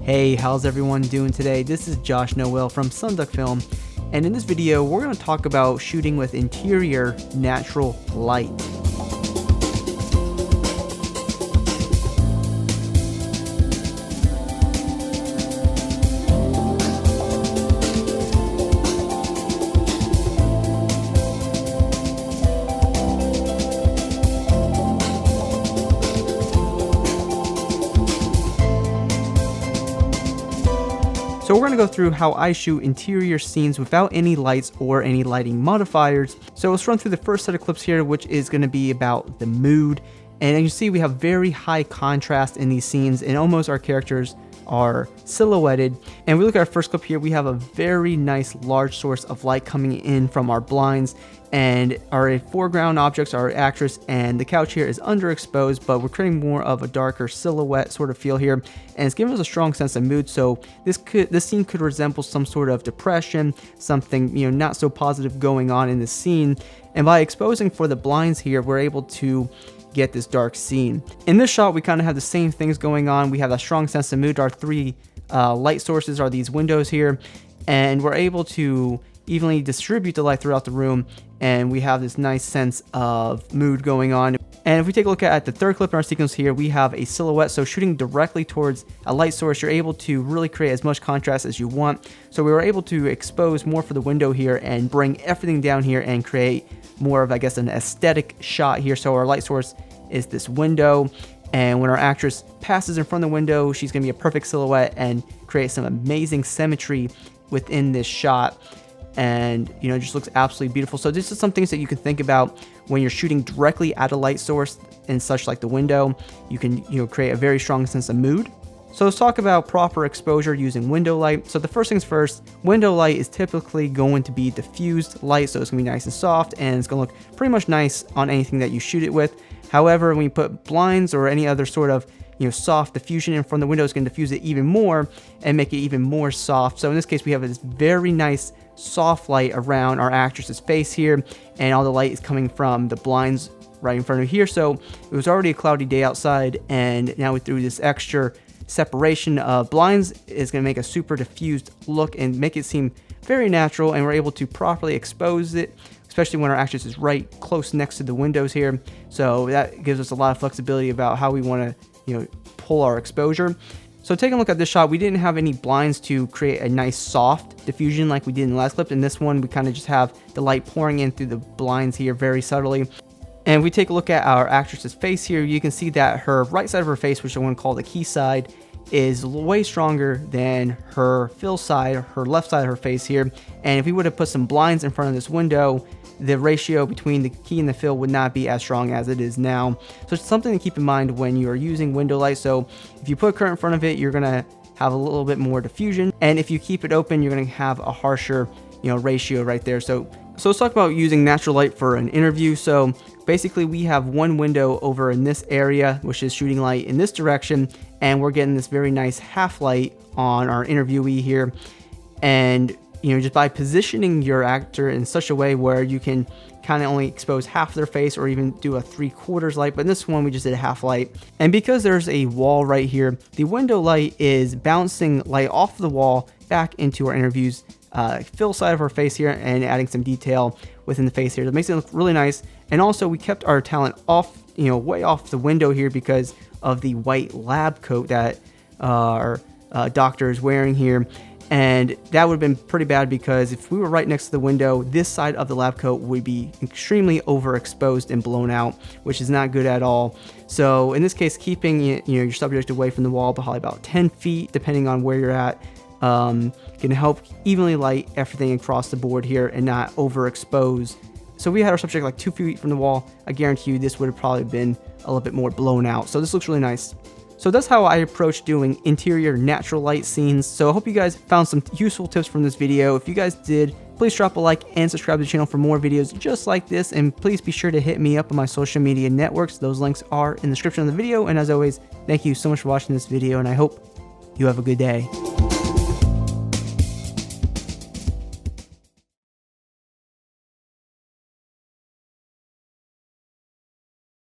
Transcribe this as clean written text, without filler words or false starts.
Hey, how's everyone doing today? This is Josh Noel from SonduckFilm, and in this video we're going to talk about shooting with interior natural light. So we're going to go through how I shoot interior scenes without any lights or any lighting modifiers. So let's run through the first set of clips here, which is going to be about the mood. And as you see, we have very high contrast in these scenes, and almost our characters are silhouetted. And we look at our first clip here, we have a very nice large source of light coming in from our blinds, and our foreground objects are our actress, and the couch here is underexposed, but we're creating more of a darker silhouette sort of feel here, and it's giving us a strong sense of mood. So this scene could resemble some sort of depression, something not so positive going on in this scene. And by exposing for the blinds here, we're able to get this dark scene. In this shot, we kind of have the same things going on. We have a strong sense of mood. Our three light sources are these windows here, and we're able to evenly distribute the light throughout the room, and we have this nice sense of mood going on. And if we take a look at the third clip in our sequence here, we have a silhouette. So shooting directly towards a light source, you're able to really create as much contrast as you want. So we were able to expose more for the window here and bring everything down here and create more of, I guess, an aesthetic shot here. So our light source is this window, and when our actress passes in front of the window, she's going to be a perfect silhouette and create some amazing symmetry within this shot. And it just looks absolutely beautiful. So this is some things that you can think about when you're shooting directly at a light source and such like the window. You can create a very strong sense of mood. So let's talk about proper exposure using window light. So the first things first, window light is typically going to be diffused light, so it's going to be nice and soft, and it's going to look pretty much nice on anything that you shoot it with. However, when you put blinds or any other sort of soft diffusion in front of the window, it's going to diffuse it even more and make it even more soft. So in this case, we have this very nice soft light around our actress's face here, and all the light is coming from the blinds right in front of here. So it was already a cloudy day outside, and now we threw this extra separation of blinds is going to make a super diffused look and make it seem very natural, and we're able to properly expose it, especially when our actress is right close next to the windows here. So that gives us a lot of flexibility about how we want to pull our exposure. So taking a look at this shot, we didn't have any blinds to create a nice soft diffusion like we did in the last clip. In this one, we kind of just have the light pouring in through the blinds here very subtly. And if we take a look at our actress's face here, you can see that her right side of her face, which I want to call the key side, is way stronger than her fill side, her left side of her face here. And if we would have put some blinds in front of this window, the ratio between the key and the fill would not be as strong as it is now. So it's something to keep in mind when you are using window light. So if you put current in front of it, you're going to have a little bit more diffusion. And if you keep it open, you're going to have a harsher ratio right there. So let's talk about using natural light for an interview. So basically we have one window over in this area, which is shooting light in this direction, and we're getting this very nice half light on our interviewee here. And just by positioning your actor in such a way where you can kind of only expose half their face or even do a 3/4 light, but in this one we just did a half light. And because there's a wall right here, the window light is bouncing light off the wall back into our interview's fill side of her face here and adding some detail within the face here. That makes it look really nice. And also we kept our talent off, way off the window here because of the white lab coat that our doctor is wearing here. And that would have been pretty bad because if we were right next to the window, this side of the lab coat would be extremely overexposed and blown out, which is not good at all. So in this case, keeping your subject away from the wall, probably about 10 feet, depending on where you're at, can help evenly light everything across the board here and not overexpose. So we had our subject like 2 feet from the wall. I guarantee you this would have probably been a little bit more blown out. So this looks really nice. So that's how I approach doing interior natural light scenes. So I hope you guys found some useful tips from this video. If you guys did, please drop a like and subscribe to the channel for more videos just like this. And please be sure to hit me up on my social media networks. Those links are in the description of the video. And as always, thank you so much for watching this video, and I hope you have a good day.